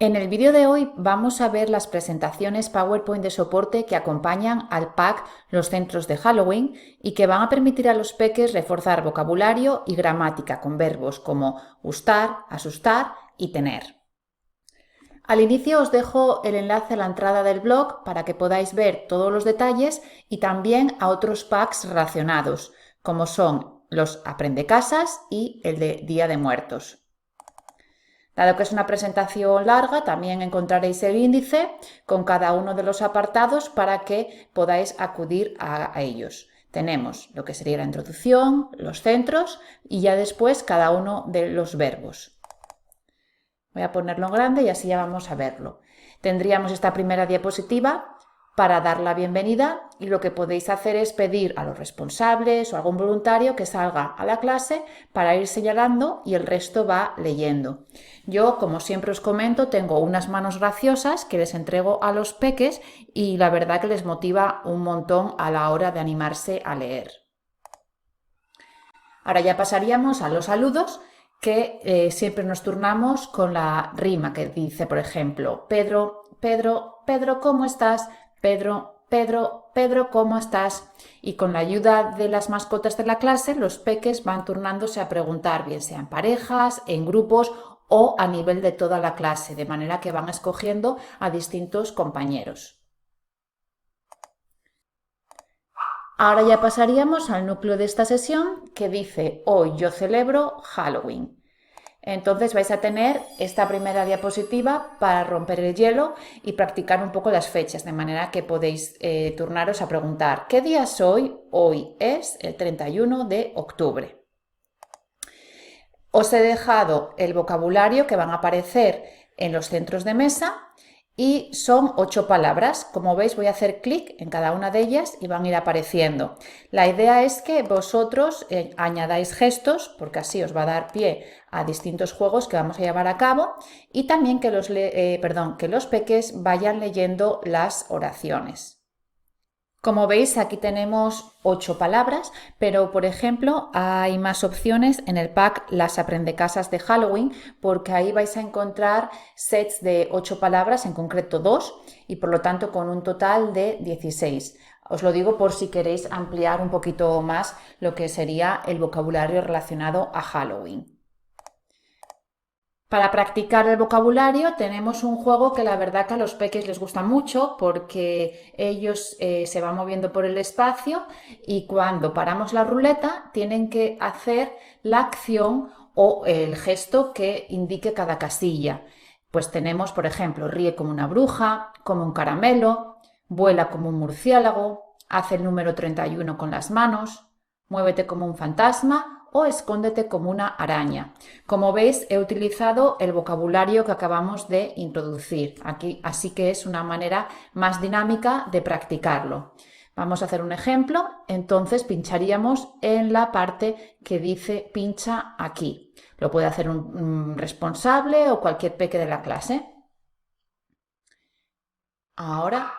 En el vídeo de hoy vamos a ver las presentaciones PowerPoint de soporte que acompañan al pack Los Centros de Halloween y que van a permitir a los peques reforzar vocabulario y gramática con verbos como gustar, asustar y tener. Al inicio os dejo el enlace a la entrada del blog para que podáis ver todos los detalles y también a otros packs relacionados, como son los Aprendecasas y el de Día de Muertos. Dado que es una presentación larga, también encontraréis el índice con cada uno de los apartados para que podáis acudir a ellos. Tenemos lo que sería la introducción, los centros y ya después cada uno de los verbos. Voy a ponerlo en grande y así ya vamos a verlo. Tendríamos esta primera diapositiva para dar la bienvenida y lo que podéis hacer es pedir a los responsables o a algún voluntario que salga a la clase para ir señalando y el resto va leyendo. Yo, como siempre os comento, tengo unas manos graciosas que les entrego a los peques y la verdad que les motiva un montón a la hora de animarse a leer. Ahora ya pasaríamos a los saludos que siempre nos turnamos con la rima que dice, por ejemplo, Pedro, Pedro, Pedro, ¿cómo estás? Pedro, Pedro, Pedro, ¿cómo estás? Y con la ayuda de las mascotas de la clase, los peques van turnándose a preguntar, bien sea en parejas, en grupos o a nivel de toda la clase, de manera que van escogiendo a distintos compañeros. Ahora ya pasaríamos al núcleo de esta sesión que dice, hoy yo celebro Halloween. Entonces vais a tener esta primera diapositiva para romper el hielo y practicar un poco las fechas, de manera que podéis turnaros a preguntar, ¿qué día es hoy? Hoy es el 31 de octubre. Os he dejado el vocabulario que van a aparecer en los centros de mesa y son 8 palabras. Como veis, voy a hacer clic en cada una de ellas y van a ir apareciendo. La idea es que vosotros añadáis gestos, porque así os va a dar pie a distintos juegos que vamos a llevar a cabo y también que los peques vayan leyendo las oraciones. Como veis, aquí tenemos 8 palabras, pero por ejemplo hay más opciones en el pack Las Aprendecasas de Halloween, porque ahí vais a encontrar sets de 8 palabras, en concreto 2, y por lo tanto con un total de 16. Os lo digo por si queréis ampliar un poquito más lo que sería el vocabulario relacionado a Halloween. Para practicar el vocabulario tenemos un juego que la verdad que a los peques les gusta mucho porque ellos se van moviendo por el espacio y cuando paramos la ruleta tienen que hacer la acción o el gesto que indique cada casilla. Pues tenemos, por ejemplo, ríe como una bruja, come un caramelo, vuela como un murciélago, hace el número 31 con las manos, muévete como un fantasma o escóndete como una araña. Como veis, he utilizado el vocabulario que acabamos de introducir aquí, así que es una manera más dinámica de practicarlo. Vamos a hacer un ejemplo, entonces pincharíamos en la parte que dice pincha aquí. Lo puede hacer un responsable o cualquier peque de la clase. Ahora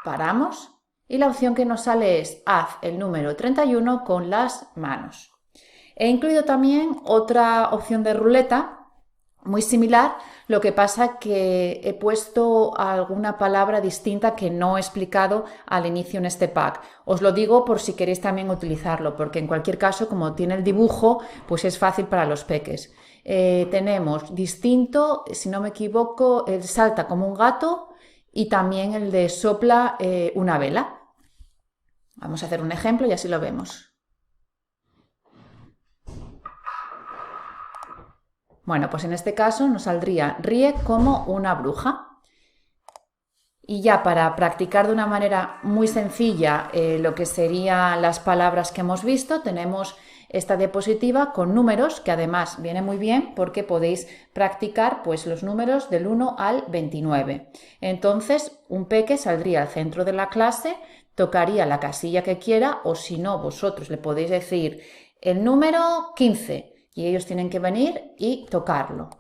paramos y la opción que nos sale es haz el número 31 con las manos. He incluido también otra opción de ruleta muy similar, lo que pasa que he puesto alguna palabra distinta que no he explicado al inicio en este pack. Os lo digo por si queréis también utilizarlo, porque en cualquier caso, como tiene el dibujo, pues es fácil para los peques. Tenemos distinto, si no me equivoco, el salta como un gato y también el de sopla una vela. Vamos a hacer un ejemplo y así lo vemos. Bueno, pues en este caso nos saldría ríe como una bruja. Y ya para practicar de una manera muy sencilla lo que serían las palabras que hemos visto, tenemos esta diapositiva con números que además viene muy bien porque podéis practicar pues los números del 1 al 29. Entonces un peque saldría al centro de la clase, tocaría la casilla que quiera o si no vosotros le podéis decir el número 15 y ellos tienen que venir y tocarlo.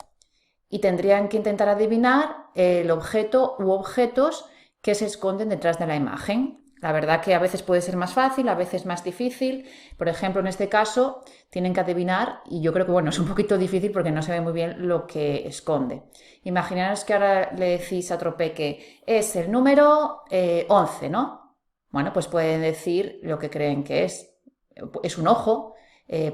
Y tendrían que intentar adivinar el objeto u objetos que se esconden detrás de la imagen. La verdad que a veces puede ser más fácil, a veces más difícil. Por ejemplo, en este caso tienen que adivinar y yo creo que bueno, es un poquito difícil porque no se ve muy bien lo que esconde. Imaginaros que ahora le decís a otro peque, es el número 11, ¿no? Bueno, pues pueden decir lo que creen que es. Es un ojo,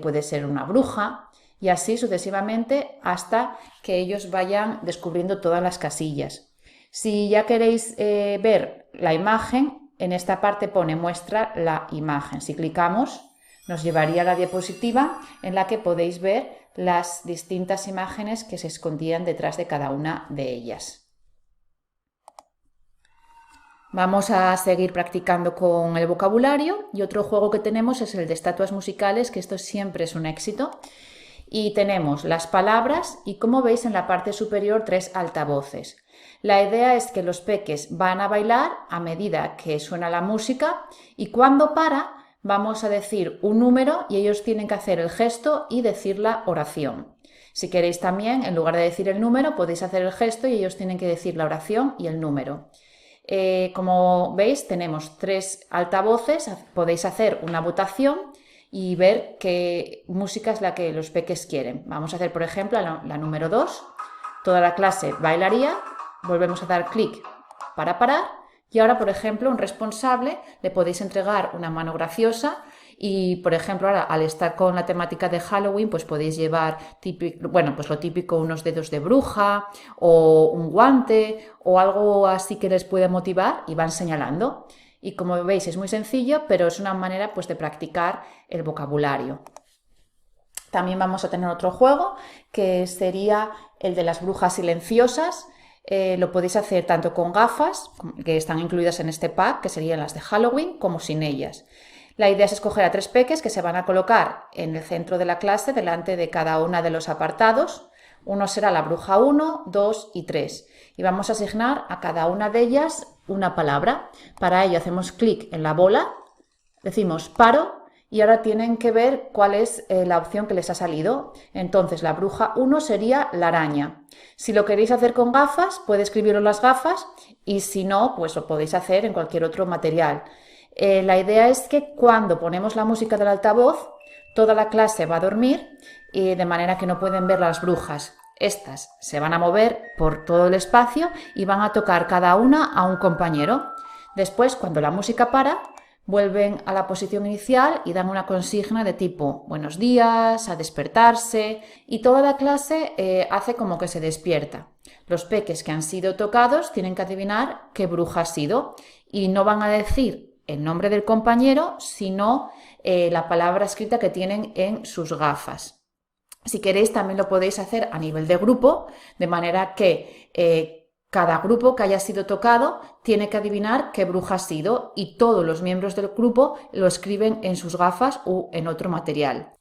puede ser una bruja y así sucesivamente hasta que ellos vayan descubriendo todas las casillas. Si ya queréis ver la imagen, en esta parte pone muestra la imagen. Si clicamos, nos llevaría a la diapositiva en la que podéis ver las distintas imágenes que se escondían detrás de cada una de ellas. Vamos a seguir practicando con el vocabulario y otro juego que tenemos es el de estatuas musicales, que esto siempre es un éxito. Y tenemos las palabras y, como veis, en la parte superior 3 altavoces. La idea es que los peques van a bailar a medida que suena la música y cuando para vamos a decir un número y ellos tienen que hacer el gesto y decir la oración. Si queréis también, en lugar de decir el número, podéis hacer el gesto y ellos tienen que decir la oración y el número. Como veis, tenemos 3 altavoces, podéis hacer una votación y ver qué música es la que los peques quieren. Vamos a hacer, por ejemplo, la número 2. Toda la clase bailaría, volvemos a dar clic para parar y ahora, por ejemplo, un responsable le podéis entregar una mano graciosa y, por ejemplo, ahora al estar con la temática de Halloween, pues podéis llevar pues lo típico, unos dedos de bruja o un guante o algo así que les pueda motivar y van señalando. Y como veis es muy sencillo, pero es una manera pues de practicar el vocabulario. También vamos a tener otro juego que sería el de las brujas silenciosas. Lo podéis hacer tanto con gafas, que están incluidas en este pack, que serían las de Halloween, como sin ellas. La idea es escoger a 3 peques que se van a colocar en el centro de la clase, delante de cada uno de los apartados. Uno será la bruja 1, 2 y 3. Y vamos a asignar a cada una de ellas una palabra. Para ello hacemos clic en la bola, decimos paro y ahora tienen que ver cuál es la opción que les ha salido. Entonces la bruja 1 sería la araña. Si lo queréis hacer con gafas, puede escribirlo en las gafas y si no, pues lo podéis hacer en cualquier otro material. La idea es que cuando ponemos la música del altavoz, toda la clase va a dormir y de manera que no pueden ver las brujas. Estas se van a mover por todo el espacio y van a tocar cada una a un compañero. Después, cuando la música para, vuelven a la posición inicial y dan una consigna de tipo buenos días, a despertarse y toda la clase hace como que se despierta. Los peques que han sido tocados tienen que adivinar qué bruja ha sido y no van a decir el nombre del compañero, sino la palabra escrita que tienen en sus gafas. Si queréis también lo podéis hacer a nivel de grupo, de manera que cada grupo que haya sido tocado tiene que adivinar qué bruja ha sido y todos los miembros del grupo lo escriben en sus gafas o en otro material.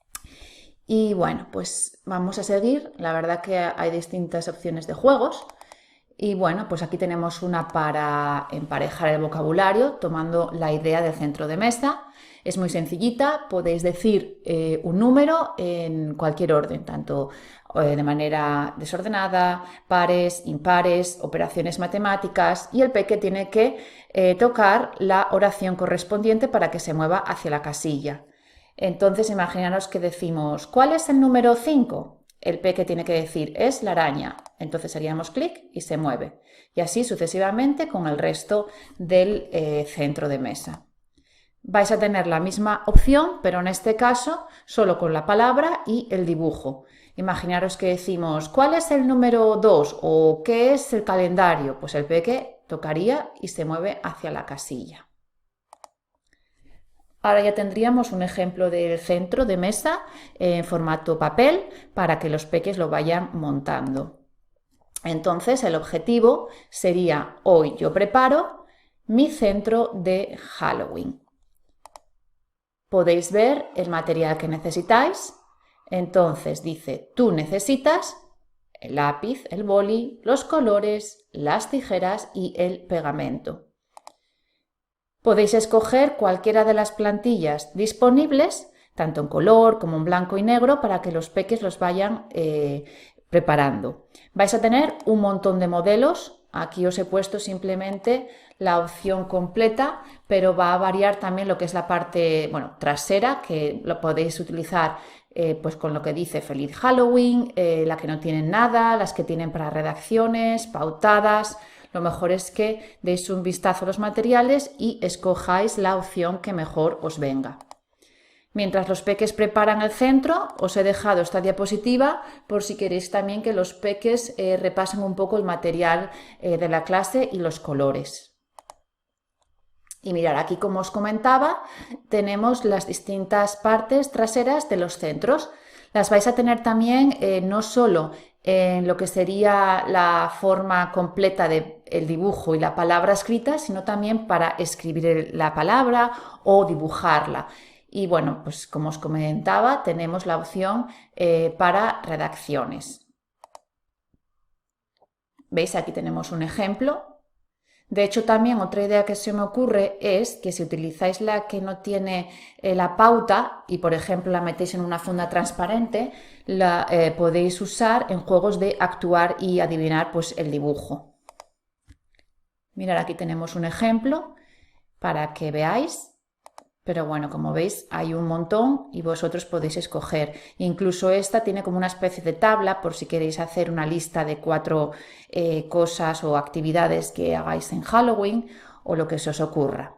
Y bueno, pues vamos a seguir. La verdad que hay distintas opciones de juegos. Y bueno, pues aquí tenemos una para emparejar el vocabulario, tomando la idea del centro de mesa. Es muy sencillita, podéis decir un número en cualquier orden, tanto de manera desordenada, pares, impares, operaciones matemáticas, y el peque tiene que tocar la oración correspondiente para que se mueva hacia la casilla. Entonces, imaginaros que decimos, ¿cuál es el número 5? El peque tiene que decir, es la araña. Entonces haríamos clic y se mueve. Y así sucesivamente con el resto del centro de mesa. Vais a tener la misma opción, pero en este caso solo con la palabra y el dibujo. Imaginaros que decimos, ¿cuál es el número 2? ¿O qué es el calendario? Pues el peque tocaría y se mueve hacia la casilla. Ahora ya tendríamos un ejemplo del centro de mesa en formato papel para que los peques lo vayan montando. Entonces el objetivo sería, hoy yo preparo mi centro de Halloween. Podéis ver el material que necesitáis. Entonces dice, tú necesitas el lápiz, el boli, los colores, las tijeras y el pegamento. Podéis escoger cualquiera de las plantillas disponibles, tanto en color como en blanco y negro, para que los peques los vayan preparando. Vais a tener un montón de modelos. Aquí os he puesto simplemente la opción completa, pero va a variar también lo que es la parte, bueno, trasera, que lo podéis utilizar pues con lo que dice Feliz Halloween, la que no tienen nada, las que tienen para redacciones, pautadas. Lo mejor es que deis un vistazo a los materiales y escojáis la opción que mejor os venga. Mientras los peques preparan el centro, os he dejado esta diapositiva por si queréis también que los peques repasen un poco el material de la clase y los colores. Y mirad, aquí como os comentaba, tenemos las distintas partes traseras de los centros. Las vais a tener también no solo en lo que sería la forma completa del dibujo y la palabra escrita, sino también para escribir la palabra o dibujarla. Y bueno, pues como os comentaba, tenemos la opción para redacciones. ¿Veis? Aquí tenemos un ejemplo. De hecho, también otra idea que se me ocurre es que si utilizáis la que no tiene la pauta y, por ejemplo, la metéis en una funda transparente, la podéis usar en juegos de actuar y adivinar pues, el dibujo. Mirad, aquí tenemos un ejemplo para que veáis. Pero bueno, como veis, hay un montón y vosotros podéis escoger. Incluso esta tiene como una especie de tabla por si queréis hacer una lista de 4 cosas o actividades que hagáis en Halloween o lo que se os ocurra.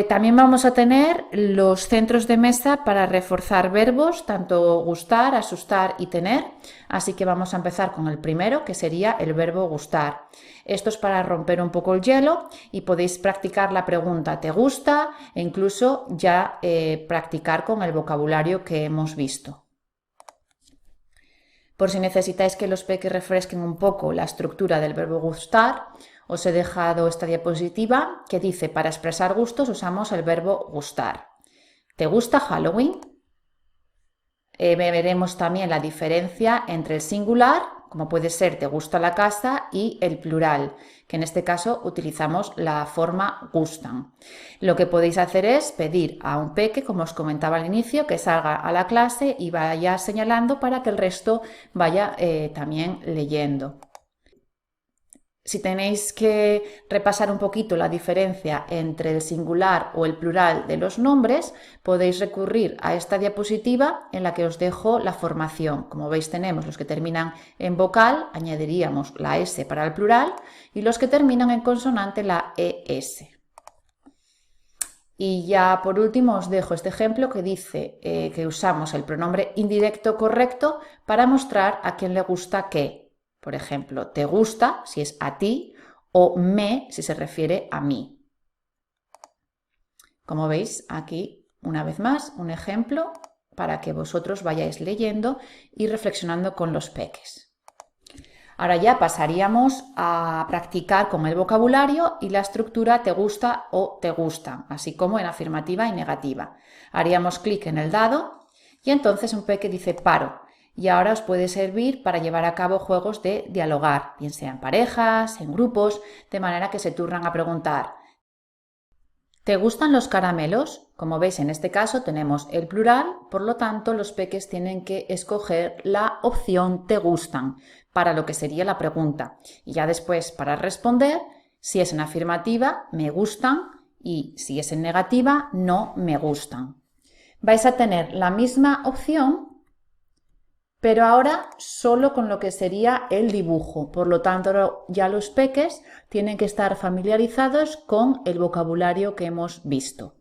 También vamos a tener los centros de mesa para reforzar verbos, tanto gustar, asustar y tener. Así que vamos a empezar con el primero, que sería el verbo gustar. Esto es para romper un poco el hielo y podéis practicar la pregunta ¿te gusta? E incluso ya practicar con el vocabulario que hemos visto. Por si necesitáis que los peques refresquen un poco la estructura del verbo gustar, os he dejado esta diapositiva que dice para expresar gustos usamos el verbo gustar. ¿Te gusta Halloween? Veremos también la diferencia entre el singular, como puede ser te gusta la casa, y el plural, que en este caso utilizamos la forma gustan. Lo que podéis hacer es pedir a un peque, como os comentaba al inicio, que salga a la clase y vaya señalando para que el resto vaya también leyendo. Si tenéis que repasar un poquito la diferencia entre el singular o el plural de los nombres, podéis recurrir a esta diapositiva en la que os dejo la formación. Como veis, tenemos los que terminan en vocal, añadiríamos la S para el plural, y los que terminan en consonante, la ES. Y ya por último os dejo este ejemplo que dice que usamos el pronombre indirecto correcto para mostrar a quién le gusta qué. Por ejemplo, te gusta si es a ti o me si se refiere a mí. Como veis, aquí una vez más un ejemplo para que vosotros vayáis leyendo y reflexionando con los peques. Ahora ya pasaríamos a practicar con el vocabulario y la estructura te gusta o te gustan, así como en afirmativa y negativa. Haríamos clic en el dado y entonces un peque dice paro. Y ahora os puede servir para llevar a cabo juegos de dialogar, bien sea en parejas, en grupos, de manera que se turnan a preguntar ¿te gustan los caramelos? Como veis, en este caso tenemos el plural, por lo tanto los peques tienen que escoger la opción te gustan para lo que sería la pregunta. Y ya después, para responder, si es en afirmativa, me gustan, y si es en negativa, no me gustan. Vais a tener la misma opción, pero ahora solo con lo que sería el dibujo. Por lo tanto, ya los peques tienen que estar familiarizados con el vocabulario que hemos visto.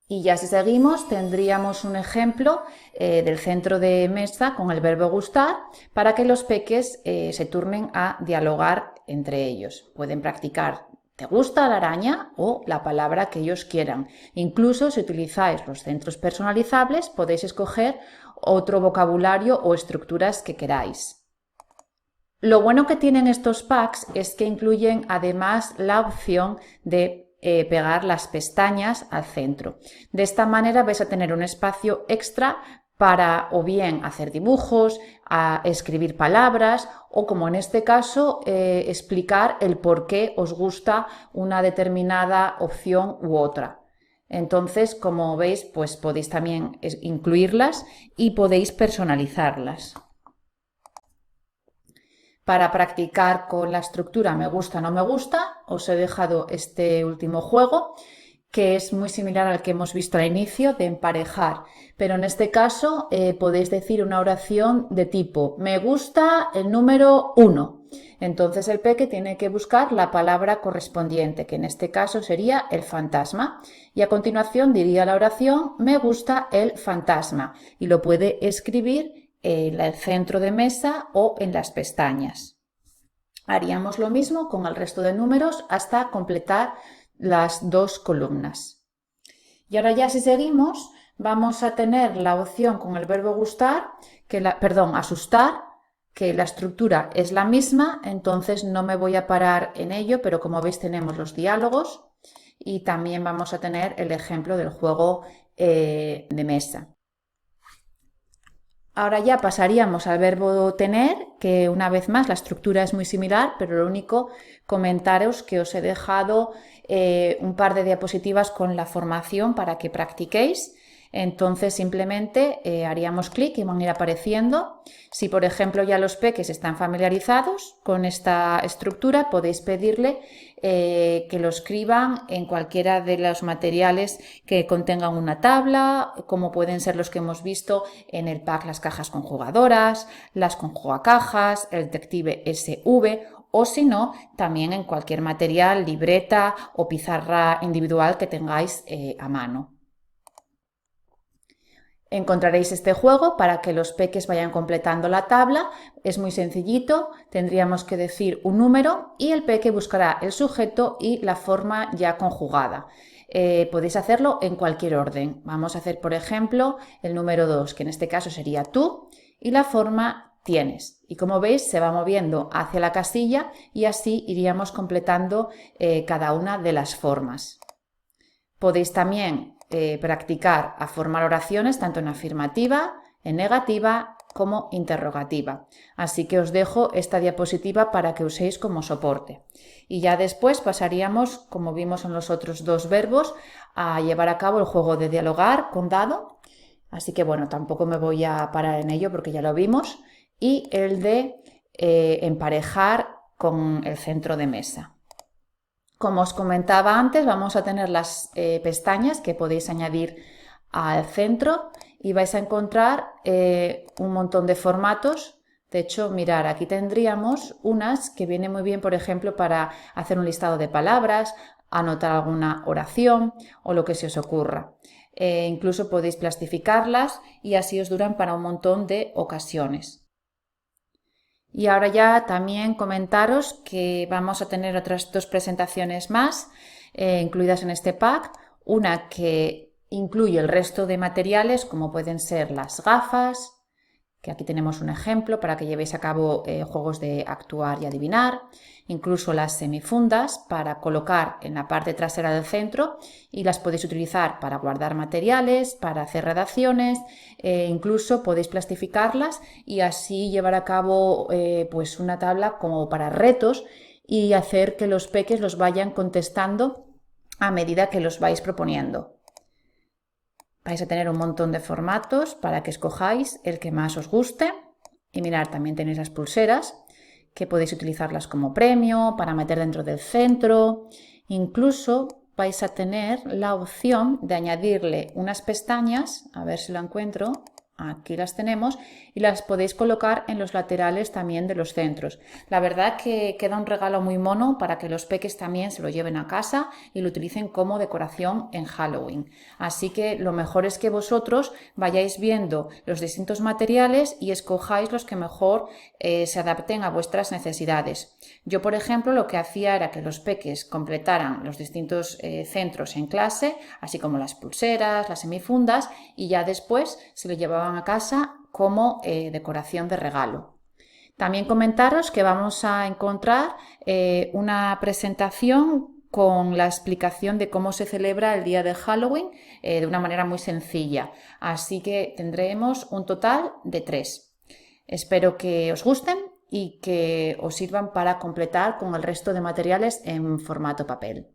Y ya si seguimos, tendríamos un ejemplo del centro de mesa con el verbo gustar para que los peques se turnen a dialogar entre ellos. Pueden practicar ¿te gusta la araña? O la palabra que ellos quieran. Incluso si utilizáis los centros personalizables, podéis escoger otro vocabulario o estructuras que queráis. Lo bueno que tienen estos packs es que incluyen además la opción de pegar las pestañas al centro. De esta manera vais a tener un espacio extra para o bien hacer dibujos, a escribir palabras o, como en este caso, explicar el por qué os gusta una determinada opción u otra. Entonces, como veis, pues podéis también incluirlas y podéis personalizarlas. Para practicar con la estructura me gusta, no me gusta, os he dejado este último juego, que es muy similar al que hemos visto al inicio de emparejar, pero en este caso podéis decir una oración de tipo me gusta el número 1. Entonces el peque tiene que buscar la palabra correspondiente, que en este caso sería el fantasma, y a continuación diría la oración me gusta el fantasma y lo puede escribir en el centro de mesa o en las pestañas. Haríamos lo mismo con el resto de números hasta completar las dos columnas. Y ahora ya si seguimos, vamos a tener la opción con el verbo gustar, asustar, que la estructura es la misma, entonces no me voy a parar en ello, pero como veis tenemos los diálogos y también vamos a tener el ejemplo del juego de mesa. Ahora ya pasaríamos al verbo tener, que una vez más la estructura es muy similar, pero lo único, comentaros que os he dejado un par de diapositivas con la formación para que practiquéis. Entonces simplemente haríamos clic y van a ir apareciendo. Si por ejemplo ya los peques están familiarizados con esta estructura, podéis pedirle que lo escriban en cualquiera de los materiales que contengan una tabla, como pueden ser los que hemos visto en el pack, las cajas conjugadoras, las conjugacajas, el detective SV, o si no, también en cualquier material, libreta o pizarra individual que tengáis a mano. Encontraréis este juego para que los peques vayan completando la tabla. Es muy sencillito, tendríamos que decir un número y el peque buscará el sujeto y la forma ya conjugada. Podéis hacerlo en cualquier orden. Vamos a hacer, por ejemplo, el número 2, que en este caso sería tú, y la forma tienes. Y como veis, se va moviendo hacia la casilla y así iríamos completando cada una de las formas. Podéis también practicar a formar oraciones tanto en afirmativa, en negativa como interrogativa. Así que os dejo esta diapositiva para que uséis como soporte. Y ya después pasaríamos, como vimos en los otros dos verbos, a llevar a cabo el juego de dialogar con dado. Así que bueno, tampoco me voy a parar en ello porque ya lo vimos. Y el de emparejar con el centro de mesa. Como os comentaba antes, vamos a tener las pestañas que podéis añadir al centro y vais a encontrar un montón de formatos. De hecho, mirar, aquí tendríamos unas que vienen muy bien, por ejemplo, para hacer un listado de palabras, anotar alguna oración o lo que se os ocurra. Incluso podéis plastificarlas y así os duran para un montón de ocasiones. Y ahora ya también comentaros que vamos a tener otras dos presentaciones más incluidas en este pack. Una que incluye el resto de materiales como pueden ser las gafas, que aquí tenemos un ejemplo para que llevéis a cabo juegos de actuar y adivinar, incluso las semifundas para colocar en la parte trasera del centro y las podéis utilizar para guardar materiales, para hacer redacciones, incluso podéis plastificarlas y así llevar a cabo pues una tabla como para retos y hacer que los peques los vayan contestando a medida que los vais proponiendo. Vais a tener un montón de formatos para que escojáis el que más os guste. Y mirad, también tenéis las pulseras, que podéis utilizarlas como premio, para meter dentro del centro. Incluso vais a tener la opción de añadirle unas pestañas, a ver si lo encuentro, aquí las tenemos, y las podéis colocar en los laterales también de los centros. La verdad que queda un regalo muy mono para que los peques también se lo lleven a casa y lo utilicen como decoración en Halloween. Así que lo mejor es que vosotros vayáis viendo los distintos materiales y escojáis los que mejor se adapten a vuestras necesidades. Yo, por ejemplo, lo que hacía era que los peques completaran los distintos centros en clase, así como las pulseras, las semifundas, y ya después se lo llevaban a casa como decoración de regalo. También comentaros que vamos a encontrar una presentación con la explicación de cómo se celebra el día de Halloween de una manera muy sencilla. Así que tendremos un total de 3. Espero que os gusten y que os sirvan para completar con el resto de materiales en formato papel.